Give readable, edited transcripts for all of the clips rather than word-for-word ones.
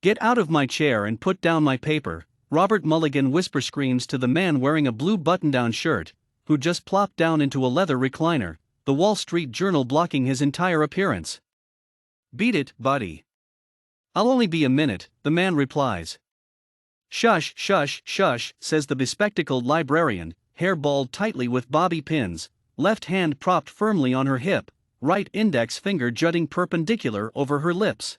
"Get out of my chair and put down my paper," Robert Mulligan whisper screams to the man wearing a blue button-down shirt, who just plopped down into a leather recliner, the Wall Street Journal blocking his entire appearance. "Beat it, buddy." "I'll only be a minute," the man replies. "Shush, shush, shush," says the bespectacled librarian, hair balled tightly with bobby pins, left hand propped firmly on her hip, right index finger jutting perpendicular over her lips.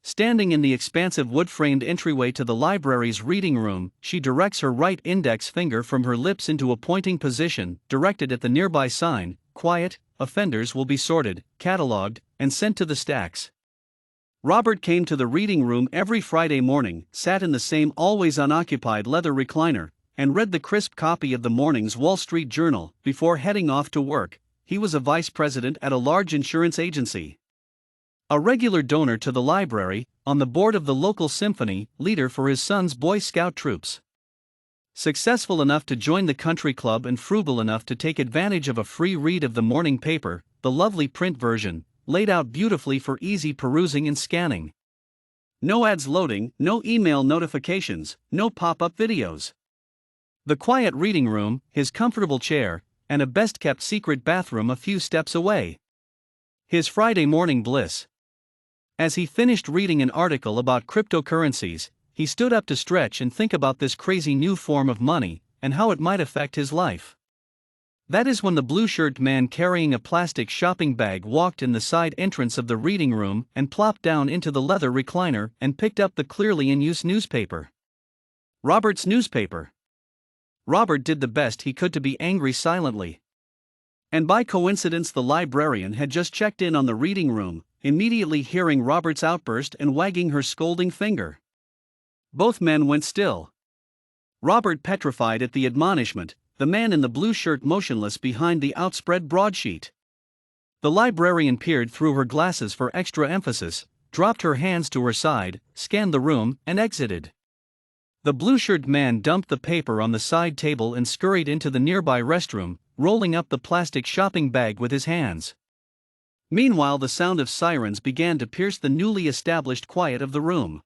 Standing in the expansive wood-framed entryway to the library's reading room, she directs her right index finger from her lips into a pointing position, directed at the nearby sign, "Quiet, offenders will be sorted, catalogued, and sent to the stacks." Robert came to the reading room every Friday morning, sat in the same always unoccupied leather recliner, and read the crisp copy of the morning's Wall Street Journal before heading off to work. He was a vice president at a large insurance agency, a regular donor to the library, on the board of the local symphony, leader for his son's Boy Scout troops. Successful enough to join the country club and frugal enough to take advantage of a free read of the morning paper, the lovely print version, laid out beautifully for easy perusing and scanning. No ads loading, no email notifications, no pop-up videos. The quiet reading room, his comfortable chair, and a best-kept secret bathroom a few steps away. His Friday morning bliss. As he finished reading an article about cryptocurrencies, he stood up to stretch and think about this crazy new form of money, and how it might affect his life. That is when the blue-shirt man carrying a plastic shopping bag walked in the side entrance of the reading room and plopped down into the leather recliner and picked up the clearly in use newspaper. Robert's newspaper. Robert did the best he could to be angry silently. And by coincidence the librarian had just checked in on the reading room, immediately hearing Robert's outburst and wagging her scolding finger. Both men went still. Robert petrified at the admonishment, the man in the blue shirt motionless behind the outspread broadsheet. The librarian peered through her glasses for extra emphasis, dropped her hands to her side, scanned the room, and exited. The blue-shirt man dumped the paper on the side table and scurried into the nearby restroom, rolling up the plastic shopping bag with his hands. Meanwhile, the sound of sirens began to pierce the newly established quiet of the room.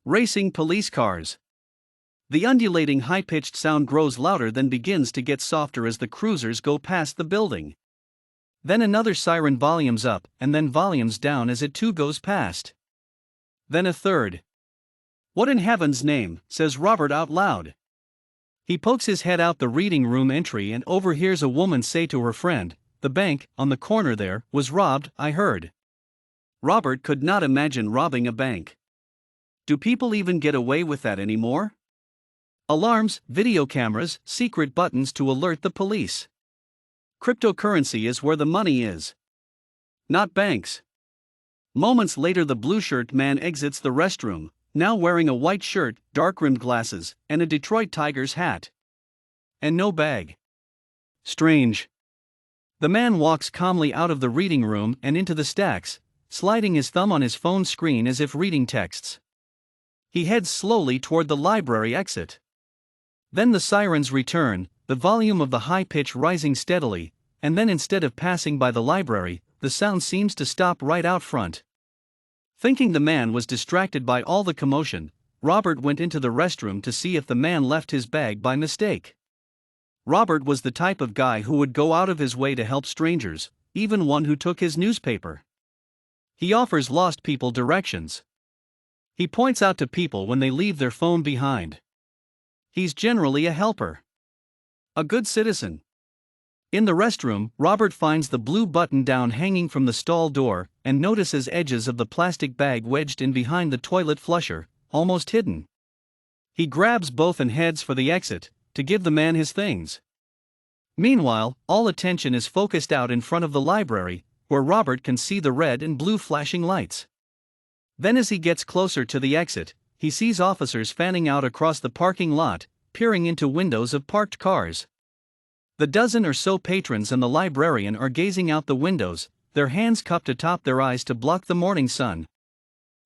Racing police cars. The undulating high-pitched sound grows louder, then begins to get softer as the cruisers go past the building. Then another siren volumes up, and then volumes down as it too goes past. Then a third. "What in heaven's name?" says Robert out loud. He pokes his head out the reading room entry and overhears a woman say to her friend, "The bank, on the corner there, was robbed, I heard." Robert could not imagine robbing a bank. Do people even get away with that anymore? Alarms, video cameras, secret buttons to alert the police. Cryptocurrency is where the money is. Not banks. Moments later the blue-shirt man exits the restroom, now wearing a white shirt, dark-rimmed glasses, and a Detroit Tigers hat. And no bag. Strange. The man walks calmly out of the reading room and into the stacks, sliding his thumb on his phone screen as if reading texts. He heads slowly toward the library exit. Then the sirens return, the volume of the high pitch rising steadily, and then instead of passing by the library, the sound seems to stop right out front. Thinking the man was distracted by all the commotion, Robert went into the restroom to see if the man left his bag by mistake. Robert was the type of guy who would go out of his way to help strangers, even one who took his newspaper. He offers lost people directions. He points out to people when they leave their phone behind. He's generally a helper. A good citizen. In the restroom, Robert finds the blue button-down hanging from the stall door, and notices edges of the plastic bag wedged in behind the toilet flusher, almost hidden. He grabs both and heads for the exit, to give the man his things. Meanwhile, all attention is focused out in front of the library, where Robert can see the red and blue flashing lights. Then as he gets closer to the exit, he sees officers fanning out across the parking lot, peering into windows of parked cars. The dozen or so patrons and the librarian are gazing out the windows, their hands cupped atop their eyes to block the morning sun.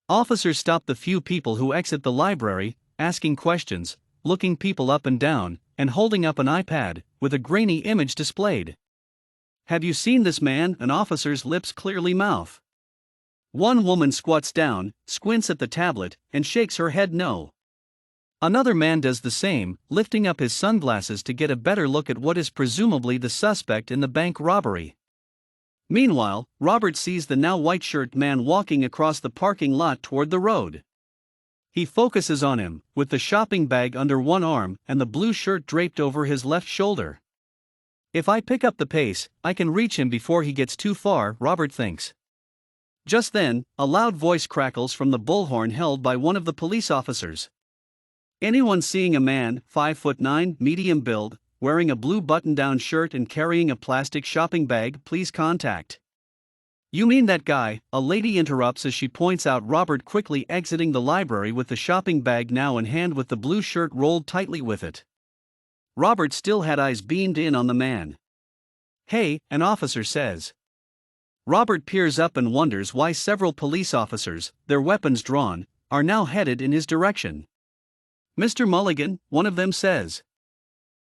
Officers stop the few people who exit the library, asking questions, looking people up and down, and holding up an iPad, with a grainy image displayed. "Have you seen this man?" An officer's lips clearly mouth. One woman squats down, squints at the tablet, and shakes her head no. Another man does the same, lifting up his sunglasses to get a better look at what is presumably the suspect in the bank robbery. Meanwhile, Robert sees the now white-shirt man walking across the parking lot toward the road. He focuses on him, with the shopping bag under one arm and the blue shirt draped over his left shoulder. If I pick up the pace, I can reach him before he gets too far, Robert thinks. Just then, a loud voice crackles from the bullhorn held by one of the police officers. Anyone seeing a man, 5'9", medium build, wearing a blue button-down shirt and carrying a plastic shopping bag, please contact. You mean that guy, a lady interrupts as she points out Robert quickly exiting the library with the shopping bag now in hand with the blue shirt rolled tightly with it. Robert still had eyes beamed in on the man. Hey, an officer says. Robert peers up and wonders why several police officers, their weapons drawn, are now headed in his direction. Mr. Mulligan, one of them says.